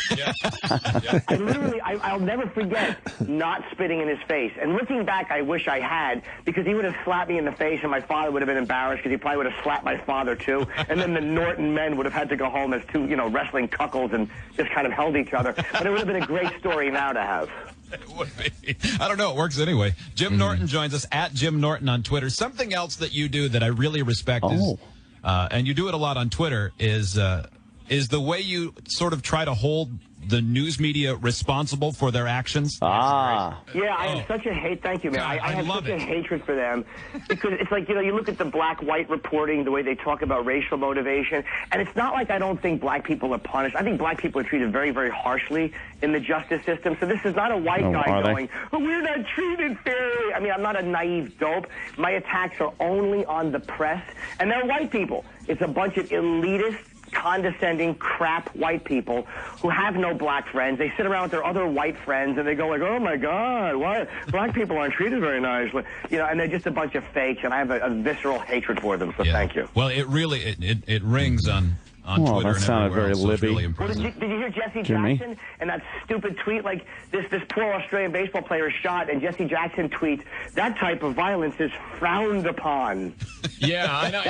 I literally, I'll never forget not spitting in his face. And looking back, I wish I had, because he would have slapped me in the face, and my father would have been embarrassed, because he probably would have slapped my father, too. And then the Norton men would have had to go home as two, wrestling cuckolds and just kind of held each other. But it would have been a great story now to have. It would be. I don't know. It works anyway. Jim Norton joins us at Jim Norton on Twitter. Something else that you do that I really respect is, and you do it a lot on Twitter, is the way you sort of try to hold the news media responsible for their actions. Yeah, I have such a hate. Thank you, man. I have such a hatred for them, because it's like, you look at the black-white reporting, the way they talk about racial motivation, and it's not like I don't think black people are punished. I think black people are treated very, very harshly in the justice system. So this is not a white guy going, we're not treated fairly. I mean, I'm not a naive dope. My attacks are only on the press, and they're white people. It's a bunch of elitist, condescending crap white people who have no black friends. They sit around with their other white friends and they go like, oh my God, why black people aren't treated very nicely, and they're just a bunch of fakes, and I have a visceral hatred for them. So thank you. Well, it really it rings on Twitter. That sounded very Libby. Really did you hear Jesse Jackson and that stupid tweet? Like, this poor Australian baseball player is shot, and Jesse Jackson tweets, that type of violence is frowned upon. Yeah, I know.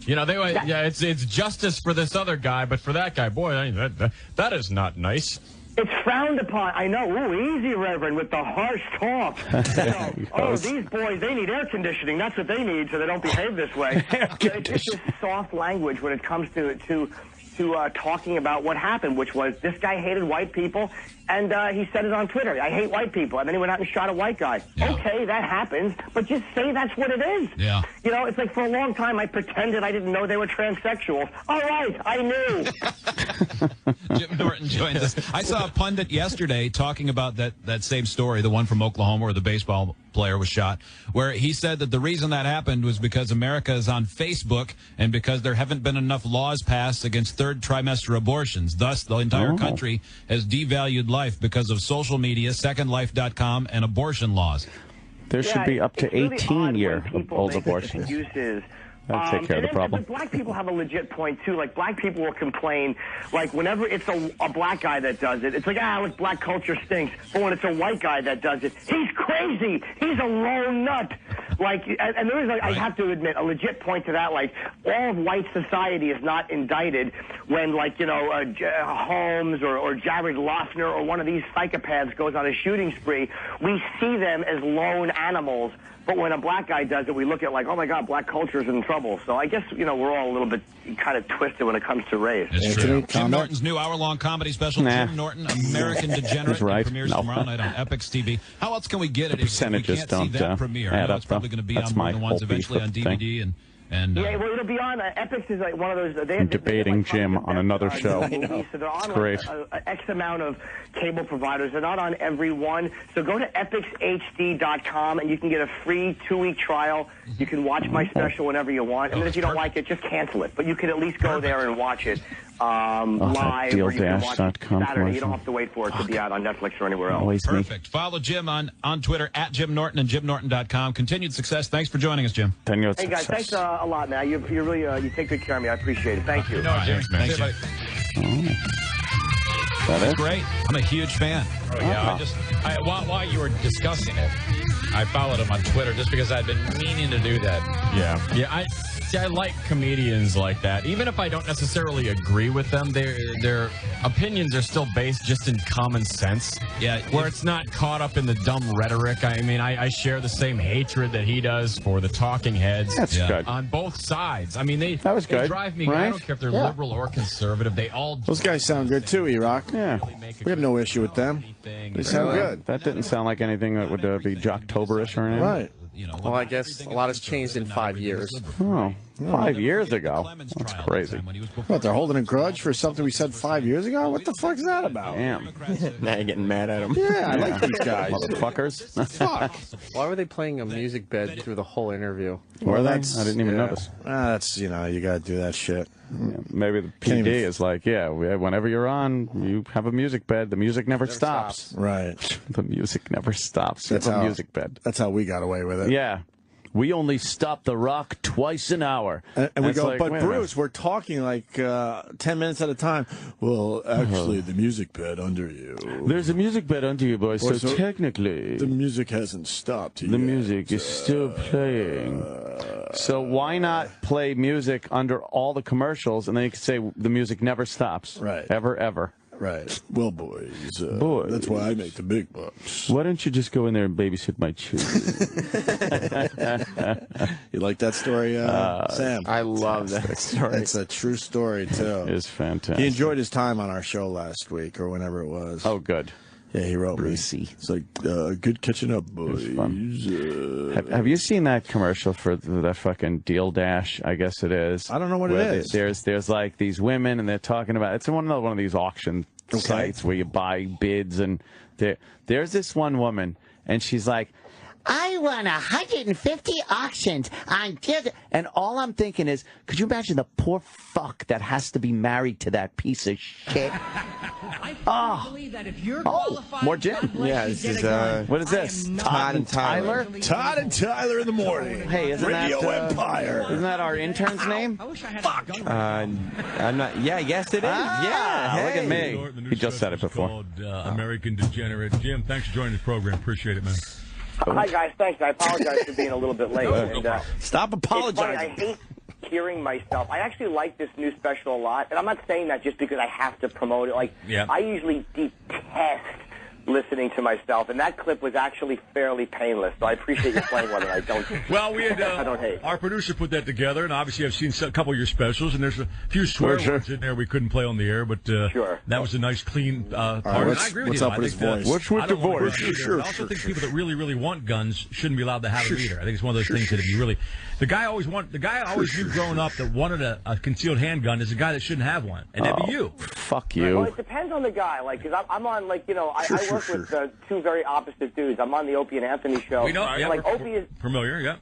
It's justice for this other guy, but for that guy, boy, that is not nice. It's frowned upon. I know. Ooh, easy, Reverend, with the harsh talk. These boys, they need air conditioning. That's what they need, so they don't behave this way. It's just this soft language when it comes to talking about what happened, which was this guy hated white people, and he said it on Twitter. I hate white people. And then he went out and shot a white guy. Yeah. Okay, that happens, but just say that's what it is. Yeah. You know, it's like for a long time I pretended I didn't know they were transsexuals. All right, I knew. Jim Norton joins us. I saw a pundit yesterday talking about that same story, the one from Oklahoma where the baseball player was shot, where he said that the reason that happened was because America is on Facebook and because there haven't been enough laws passed against third trimester abortions. Thus, the entire country has devalued life because of social media, SecondLife.com, and abortion laws. There should be up to 18-year-old abortions. That'd take care of the problem. But black people have a legit point, too. Like, black people will complain, like, whenever it's a black guy that does it, it's like, look, black culture stinks. But when it's a white guy that does it, he's crazy. He's a lone nut. Like, and there is, I have to admit, a legit point to that. Like, all of white society is not indicted when, like, you know, Holmes or Jared Loughner or one of these psychopaths goes on a shooting spree. We see them as lone animals. But when a black guy does it, we look at like, oh, my God, black culture is in trouble. So I guess, you know, we're all a little bit kind of twisted when it comes to race. It's true. Jim Norton's new hour-long comedy special, Jim Norton, American Degenerate, premieres tomorrow night on Epix TV. How else can we get it if we can't see that premiere? It's probably going to be on more than once eventually on DVD. Yeah, well, it'll be on. Epix is like one of those. I'm debating Jim on another show. So they're on great. X amount of cable providers. They're not on every one. So go to epixhd.com and you can get a free 2-week trial. You can watch my special whenever you want. And then if you don't like it, just cancel it. But you can at least go there and watch it live. Or you can watch it Saturday. You don't have to wait for it to be out on Netflix or anywhere else. Perfect. Follow Jim on Twitter at Jim Norton and JimNorton.com. Continued success. Thanks for joining us, Jim. Hey, guys, thanks a lot, man. You really you take good care of me. I appreciate it. Thank you. Thanks, man. That's great. I'm a huge fan. Oh, yeah. While you were discussing it, I followed him on Twitter just because I'd been meaning to do that. Yeah. I like comedians like that. Even if I don't necessarily agree with them, their opinions are still based just in common sense. Yeah. Where it's not caught up in the dumb rhetoric. I mean, I share the same hatred that he does for the talking heads. That's good. On both sides. I mean, they drive me. Right? I don't care if they're liberal or conservative. They all. Those guys sound good too, E-Rock. Yeah. We have no issue with them. They sound good. That didn't sound like anything that would be Jocktober-ish or anything. Right. Well, I guess a lot has changed in 5 years. Oh, 5 years ago? That's crazy. What, they're holding a grudge for something we said 5 years ago? What the fuck's that about? Damn. Now you're getting mad at them. Yeah, I like these guys. Motherfuckers. Fuck. Why were they playing a music bed through the whole interview? Were they? I didn't even notice. That's, you gotta do that shit. Yeah, maybe the PD is like, whenever you're on, you have a music bed. The music never stops. Right. The music never stops. That's a music bed. That's how we got away with it. Yeah. We only stop the rock twice an hour. And we go, like, but Bruce, we're talking like 10 minutes at a time. Well, actually, the music bed under you. There's a music bed under you, boys, so technically... The music hasn't stopped yet. The music is still playing. So why not play music under all the commercials, and then you can say the music never stops. Right. Ever, ever. Right. Well, boys, that's why I make the big bucks. Why don't you just go in there and babysit my children? You like that story, Sam? I love that story. It's a true story, too. It's fantastic. He enjoyed his time on our show last week, or whenever it was. Oh, good. Yeah, he wrote Brucey. me. It's like, good catching up, boys. Have you seen that commercial for that fucking Deal Dash, I guess it is? I don't know what it is. There's like these women, and they're talking about, it's one of these auction sites where you buy bids, and there's this one woman, and she's like, I won 150 auctions on Deal Dash. And all I'm thinking is, could you imagine the poor fuck that has to be married to that piece of shit? Believe that if you're more Jim. Yeah, this is what is this? Todd and Tyler. Todd and Tyler in the morning. Hey, isn't Radio Empire. Isn't that our intern's name? Fuck. I'm not. Yeah, yes, it is. Look at me. He just said it before. Called, American Degenerate. Jim, thanks for joining the program. Appreciate it, man. Hi, guys. Thanks. I apologize for being a little bit late. And, Stop apologizing. hearing myself. I actually like this new special a lot, and I'm not saying that just because I have to promote it. Like, I usually detest listening to myself, and that clip was actually fairly painless. So I appreciate you playing one, and I don't. Well, we had I don't hate. our producer put that together, and obviously I've seen a couple of your specials, and there's a few swear words in there we couldn't play on the air, but that was a nice, clean part. Right, I agree with what's you. up with his voice? What's with the voice? I also think people that really, really want guns shouldn't be allowed to have them either. I think it's one of those things that if you really, the guy I always knew growing up that wanted a concealed handgun is a guy that shouldn't have one, and that'd be you. Fuck you. Well, it depends on the guy. Like, because I'm on, like, I work with two very opposite dudes. I'm on the Opie and Anthony show. We know. Yeah, like, Opie is familiar. Yeah.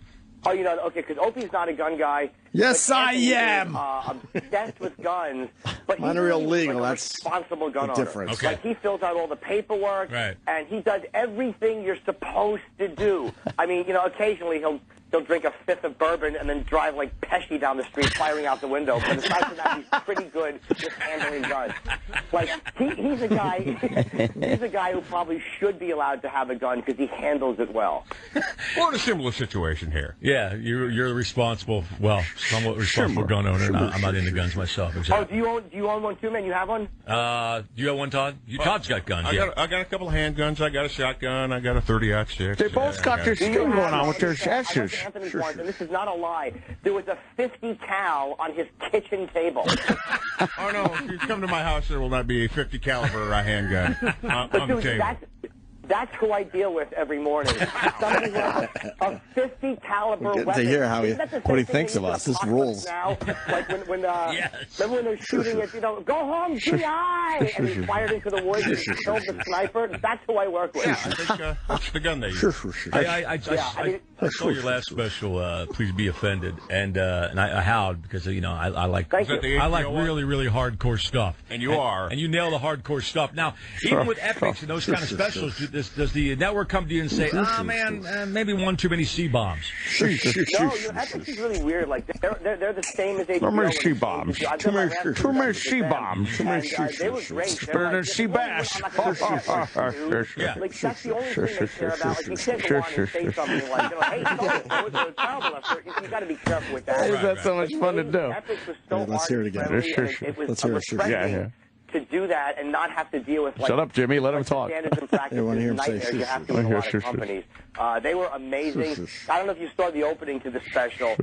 Oh, okay, because Opie's not a gun guy. Yes, I am. Obsessed with guns, but he's Mine are illegal. like a That's responsible gun the owner. difference. Okay. Like, he fills out all the paperwork, right, and he does everything you're supposed to do. I mean, occasionally he'll drink a fifth of bourbon and then drive like Pesci down the street, firing out the window. But aside from that, he's pretty good with handling guns. Like, he's a guy. He's a guy who probably should be allowed to have a gun because he handles it well. We're in a similar situation here. Yeah, you're responsible. Well, somewhat responsible gun owner. And I'm not into guns myself. Exactly. Oh, do you own one too, man? You have one? Do you have one, Todd? Todd's got guns. I got a couple of handguns. I got a shotgun. I got a 30-06. They both got this thing going on with their asses. Anthony's once, and this is not a lie. There was a 50 cal on his kitchen table. Oh no! If you come to my house, there will not be a 50 caliber handgun on the table. That's who I deal with every morning. Somebody who has a 50 caliber we'll get weapon. to hear what he thinks of us. This rules. Now, like when remember when they're shooting at, go home, GI, and he fired into the woods and killed the sniper. That's who I work with. Yeah, I think that's the gun they use. I saw your last special. Please be offended, and I howled because I like really, really hardcore stuff. And you are, and you nail the hardcore stuff. Now, even with epics and those kind of specials. Does the network come to you and say, man, maybe one too many C-bombs? No, Epics is really weird. Like, they're the same as HBO. Too many C-bombs. Too many C-bombs. They were great. Better than C-bass. Like, that's the only thing they care about. Like, you can't go on and say something like, hey, it was a terrible effort. You got to be careful with that. That's so much fun to do. Epics was so let's hear it again. It was refreshing to do that and not have to deal with, like, shut up, Jimmy. Let him talk. Standards and practices, nightmares you have to with a lot of companies. They were amazing. I don't know if you saw the opening to the special,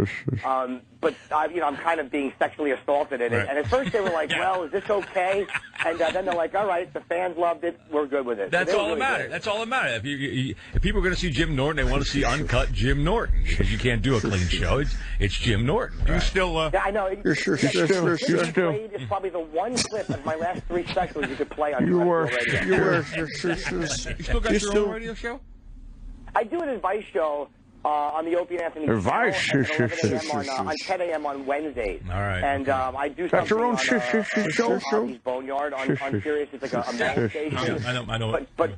but I'm kind of being sexually assaulted in it. And at first they were like, "Well, is this okay?" And then they're like, "All right, the fans loved it. We're good with it." That's all that matters. That's all that matters. If people are going to see Jim Norton, they want to see uncut Jim Norton because you can't do a clean show. It's Jim Norton. Right? You still? Yeah, I know. You're sure. It's probably the one clip of my last 3 specials you could play on radio. You still got your own radio show? I do an advice show on the Opie and Anthony Advice on 10 a.m. on Wednesdays. All right. And I do something your own show. Opie's Boneyard on Sirius. It's like a metal station. I know. But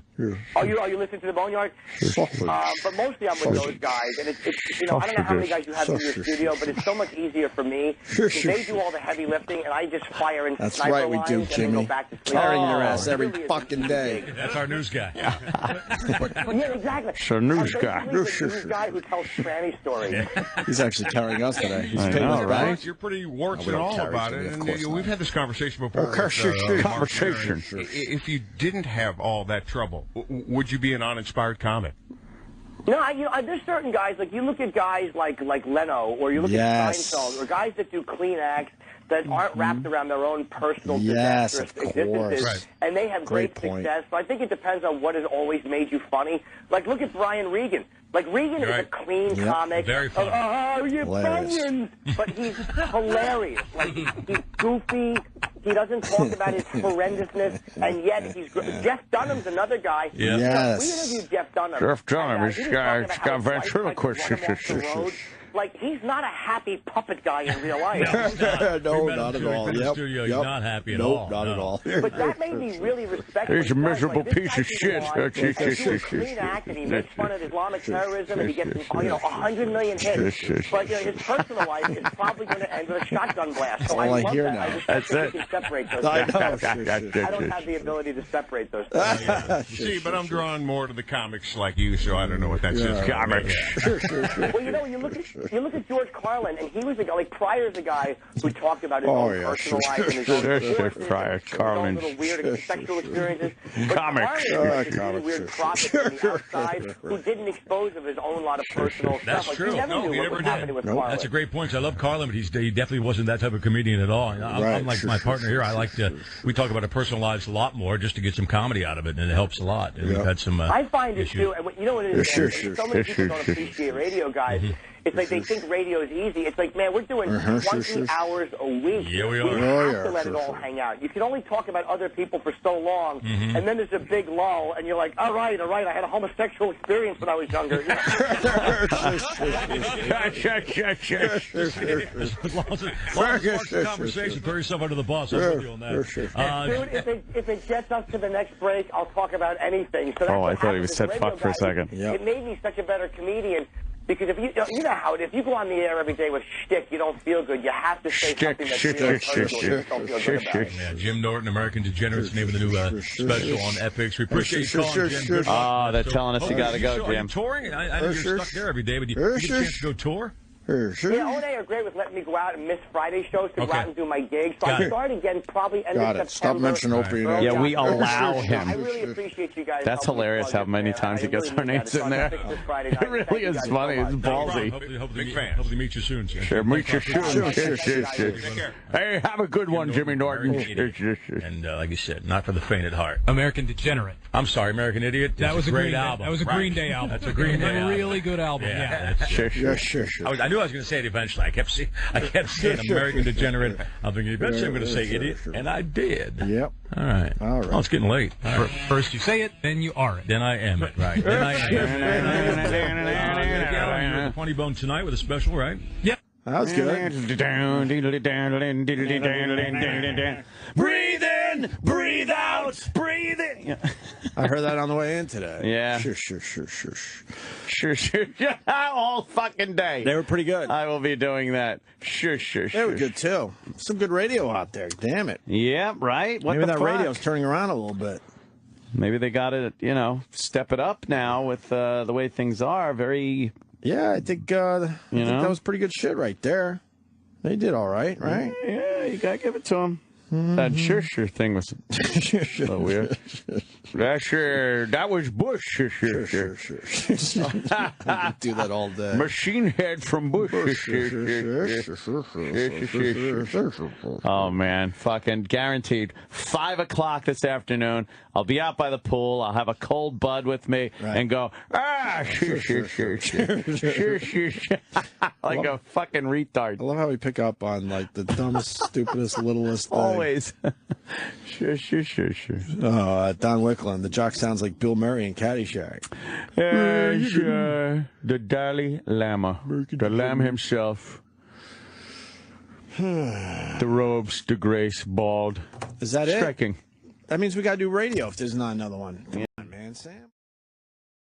are you listening to the Boneyard? But mostly I'm with those guys, and it's I don't know how many guys you have in your studio, but it's so much easier for me because they do all the heavy lifting, and I just fire in That's sniper right, we do, lines and Jimmy. go back to sleep. Carrying your ass every fucking day. That's our news guy. Yeah, exactly. So news guy. News guy who tells tranny stories. He's actually carrying us today. He's I paying know, us back. right? You're pretty warts and all about it, and we've had this conversation before. Conversation. If you didn't have all that trouble, would you be an uninspired comic? No, there's certain guys, like you look at guys like Leno, or you look at Seinfeld, or guys that do clean acts that aren't wrapped around their own personal disastrous existences, and they have great success. So I think it depends on what has always made you funny. Like, look at Brian Regan. Like, Regan is a clean comic. Very funny. Oh, you bunions! But he's hilarious. Like, he's goofy. He doesn't talk about his horrendousness, and yet he's Jeff Dunham's another guy. Yeah. Yes. We interviewed Jeff Dunham. Jeff Dunham, he's got ventriloquist. Like, he's not a happy puppet guy in real life. No, not at all. Yep. He's not happy at all. Not at all. But that made me really respect him. He's a miserable piece of shit. He's a clean act, and he makes fun of Islamic terrorism, and he gets 100 million hits. But his personal life is probably going to end with a shotgun blast. So all I hear that. now. That's it. Can separate those I don't have the ability to separate those things. See, but I'm drawn more to the comics like you, so I don't know what that says. Comics. Well, when you look at you look at George Carlin, and he was the guy, like Pryor's the guy who talked about his own personal life and his own forces, Pryor, Carlin. his own little weird sexual experiences. But Comics. Carlin was like a really weird prophet from the outside who didn't expose of his own lot of personal That's stuff. true. Like, you never knew what was happening with Carlin. That's a great point. I love Carlin, but he definitely wasn't that type of comedian at all. I'm like my partner here. I like to. We talk about our personal lives a lot more just to get some comedy out of it, and it helps a lot. And we've had some. I find it issues. too. And you know what it is? So many people don't appreciate radio, guys. It's like they think radio is easy. It's like, man, we're doing 20 hours a week. Yeah, we are. We have to let it all hang out. You can only talk about other people for so long, and then there's a big lull, and you're like, all right, I had a homosexual experience when I was younger. As long as it sparks a conversation, throw yourself under the bus. I'm with you on that. Dude, if it gets us to the next break, I'll talk about anything. So that's I thought he said fuck for a second. It made me such a better comedian. Because if you know how it is, if you go on the air every day with shtick, you don't feel good. You have to say something that's real personal. You just don't feel good about it. Yeah, Jim Norton, American Degenerates, the name of the new special on Epix. We appreciate you calling, Jim. Good luck. They're telling us you got to go, Jim. Are you touring? I know you're stuck there every day, but do you get a chance to go tour? Yeah, O&A are great with letting me go out and miss Friday shows to go out and do my gigs. So I'm starting again probably end of September. Stop mentioning Opie. Yeah, we allow him. I really appreciate you guys. That's hilarious how many times he gets our names in there. It really is funny. It's ballsy. Hopefully meet you soon. Sure, meet you soon. Hey, have a good one, Jimmy Norton. And like you said, not for the faint at heart. American Degenerate. I'm sorry, American Idiot. That was a great album. That was a Green Day album. That's a Green Day album. Really good album. Yeah. Sure. I knew I was going to say it eventually. I kept saying American Degenerate. I'm thinking eventually I'm going to say idiot, and I did. Yep. All right. Oh, it's getting late. Right. First you say it, then you are it. Then I am it. Right. Then I am. The Funny Bone tonight with a special, right? Yep. That was good. Breathe in, breathe out, breathe in. I heard that on the way in today. Yeah. Sure. All fucking day. They were pretty good. I will be doing that. Sure. They were good, too. Some good radio out there. Damn it. Yeah, right? Maybe that radio's turning around a little bit. Maybe they got to, step it up now with the way things are. Very... Yeah, I think that was pretty good shit right there. They did all right? Yeah, you got to give it to them. That sure thing was so weird. That was Bush. Sure. Do that all day. Machine Head from Bush. Oh, man. Fucking guaranteed. 5 o'clock this afternoon. I'll be out by the pool. I'll have a cold bud with me and go, sure. Like a fucking retard. I love how we pick up on, like, the dumbest, stupidest, littlest thing. Always. Sure. Oh, Don Wickland. The jock sounds like Bill Murray in Caddyshack. Sure. The Dalai Lama. The Lamb himself. The robes, the grace, bald. Is that Striking. That means we got to do radio if there's not another one. Come on, man. Sam.